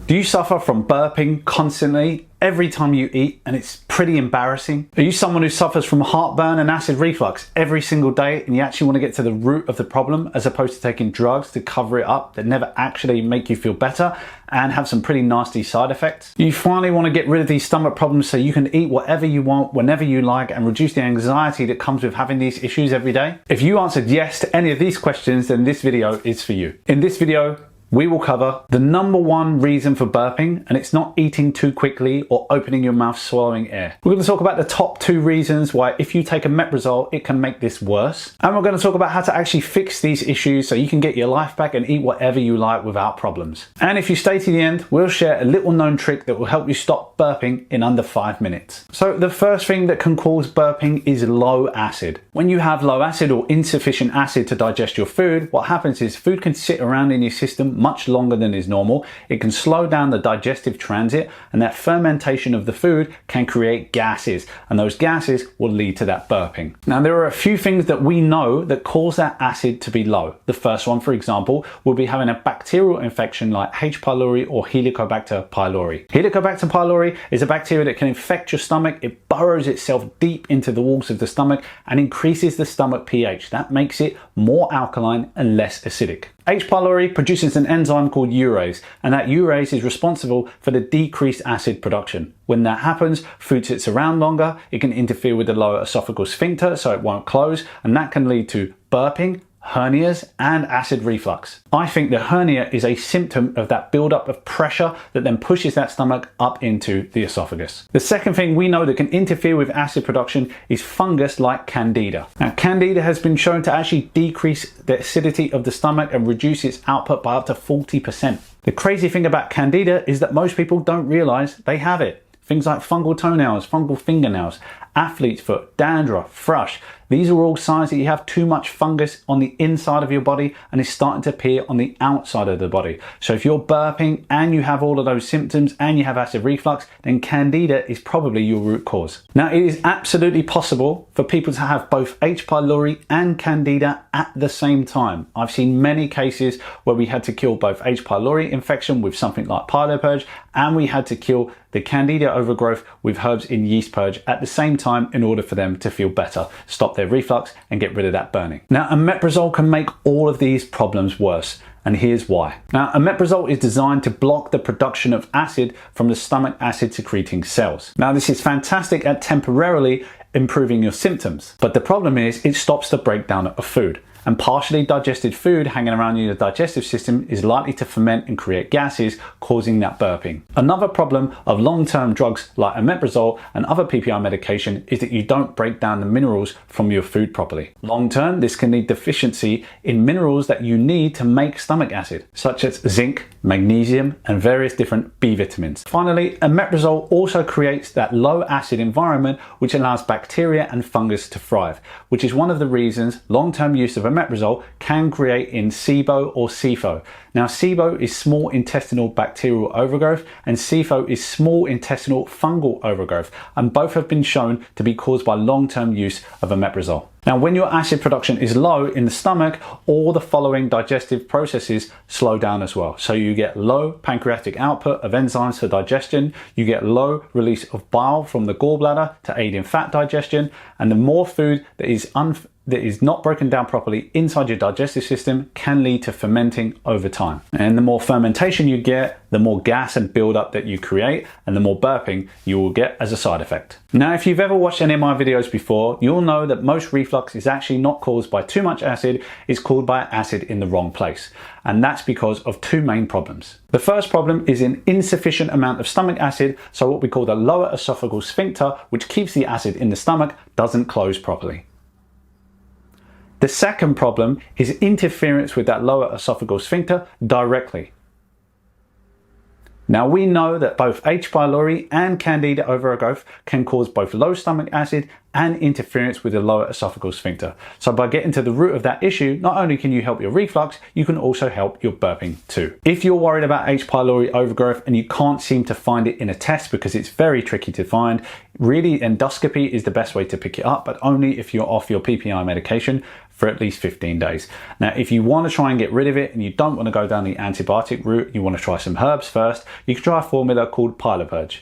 Do you suffer from burping constantly every time you eat and it's pretty embarrassing? Are you someone who suffers from heartburn and acid reflux every single day and you actually want to get to the root of the problem as opposed to taking drugs to cover it up that never actually make you feel better and have some pretty nasty side effects? You finally want to get rid of these stomach problems so you can eat whatever you want whenever you like and reduce the anxiety that comes with having these issues every day? If you answered yes to any of these questions, then this video is for you. In this video, we will cover the #1 reason for burping, and it's not eating too quickly or opening your mouth swallowing air. We're going to talk about the top 2 reasons why if you take omeprazole, it can make this worse. And we're going to talk about how to actually fix these issues so you can get your life back and eat whatever you like without problems. And if you stay to the end, we'll share a little known trick that will help you stop burping in under 5 minutes. So the first thing that can cause burping is low acid. When you have low acid or insufficient acid to digest your food, what happens is food can sit around in your system much longer than is normal. It can slow down the digestive transit, and that fermentation of the food can create gases, and those gases will lead to that burping. Now, there are a few things that we know that cause that acid to be low. The first one, for example, will be having a bacterial infection like H. pylori or Helicobacter pylori. Helicobacter pylori is a bacteria that can infect your stomach. It burrows itself deep into the walls of the stomach and increases the stomach pH. That makes it more alkaline and less acidic. H. pylori produces an enzyme called urease, and that urease is responsible for the decreased acid production. When that happens, food sits around longer, it can interfere with the lower esophageal sphincter so it won't close, and that can lead to burping, hernias, and acid reflux. I think the hernia is a symptom of that buildup of pressure that then pushes that stomach up into the esophagus. The second thing we know that can interfere with acid production is fungus like Candida. Now, Candida has been shown to actually decrease the acidity of the stomach and reduce its output by up to 40%. The crazy thing about Candida is that most people don't realize they have it. Things like fungal toenails, fungal fingernails, athlete's foot, dandruff, thrush. These are all signs that you have too much fungus on the inside of your body and it's starting to appear on the outside of the body. So if you're burping and you have all of those symptoms and you have acid reflux, then Candida is probably your root cause. Now, it is absolutely possible for people to have both H. pylori and Candida at the same time. I've seen many cases where we had to kill both H. pylori infection with something like Pylopurge, and we had to kill the Candida overgrowth with herbs in yeast purge at the same time in order for them to feel better, stop their reflux and get rid of that burning. Now, omeprazole can make all of these problems worse, and here's why. Now, omeprazole is designed to block the production of acid from the stomach acid secreting cells. Now, this is fantastic at temporarily improving your symptoms, but the problem is it stops the breakdown of food. And partially digested food hanging around in your digestive system is likely to ferment and create gases, causing that burping. Another problem of long-term drugs like omeprazole and other PPI medication is that you don't break down the minerals from your food properly. Long-term, this can lead deficiency in minerals that you need to make stomach acid, such as zinc, magnesium, and various different B vitamins. Finally, omeprazole also creates that low acid environment which allows bacteria and fungus to thrive, which is one of the reasons long-term use of omeprazole can create in SIBO or SIFO. Now, SIBO is small intestinal bacterial overgrowth and SIFO is small intestinal fungal overgrowth, and both have been shown to be caused by long-term use of omeprazole. Now, when your acid production is low in the stomach, all the following digestive processes slow down as well. So you get low pancreatic output of enzymes for digestion, you get low release of bile from the gallbladder to aid in fat digestion, and the more food that is not broken down properly inside your digestive system can lead to fermenting over time. And the more fermentation you get, the more gas and buildup that you create, and the more burping you will get as a side effect. Now, if you've ever watched any of my videos before, you'll know that most reflux is actually not caused by too much acid, it's caused by acid in the wrong place. And that's because of 2 main problems. The first problem is an insufficient amount of stomach acid, so what we call the lower esophageal sphincter, which keeps the acid in the stomach, doesn't close properly. The second problem is interference with that lower esophageal sphincter directly. Now, we know that both H. pylori and Candida overgrowth can cause both low stomach acid and interference with the lower esophageal sphincter. So by getting to the root of that issue, not only can you help your reflux, you can also help your burping too. If you're worried about H. pylori overgrowth and you can't seem to find it in a test because it's very tricky to find, really endoscopy is the best way to pick it up, but only if you're off your PPI medication for at least 15 days. Now, if you want to try and get rid of it and you don't want to go down the antibiotic route, you want to try some herbs first, you can try a formula called Pylopurge.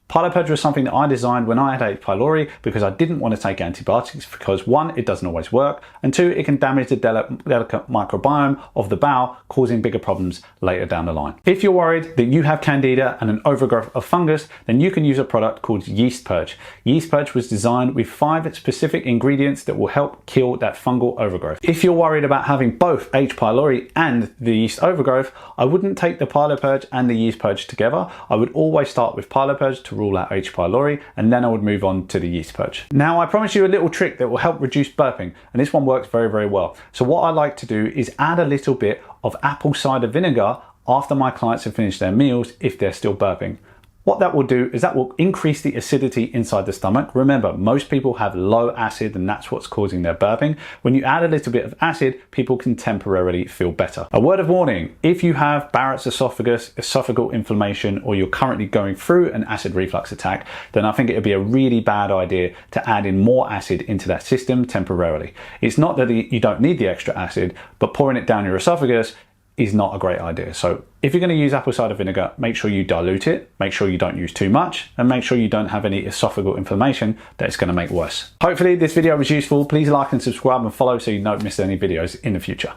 Pylopurge was something that I designed when I had H. pylori because I didn't want to take antibiotics because one, it doesn't always work, and two, it can damage the delicate microbiome of the bowel, causing bigger problems later down the line. If you're worried that you have candida and an overgrowth of fungus, then you can use a product called Yeast Purge. Yeast Purge was designed with 5 specific ingredients that will help kill that fungal overgrowth. If you're worried about having both H. pylori and the yeast overgrowth, I wouldn't take the Pylopurge and the Yeast Purge together. I would always start with Pylopurge to rule out H. pylori, and then I would move on to the Yeast Purge. Now, I promise you a little trick that will help reduce burping, and this one works very, very well. So what I like to do is add a little bit of apple cider vinegar after my clients have finished their meals if they're still burping. What that will do is that will increase the acidity inside the stomach. Remember, most people have low acid and that's what's causing their burping. When you add a little bit of acid, people can temporarily feel better. A word of warning, if you have Barrett's esophagus, esophageal inflammation, or you're currently going through an acid reflux attack, then I think it would be a really bad idea to add in more acid into that system temporarily. It's not that you don't need the extra acid, but pouring it down your esophagus is not a great idea. So if you're going to use apple cider vinegar, make sure you dilute it, make sure you don't use too much, and make sure you don't have any esophageal inflammation that it's going to make worse. Hopefully this video was useful. Please like and subscribe and follow so you don't miss any videos in the future.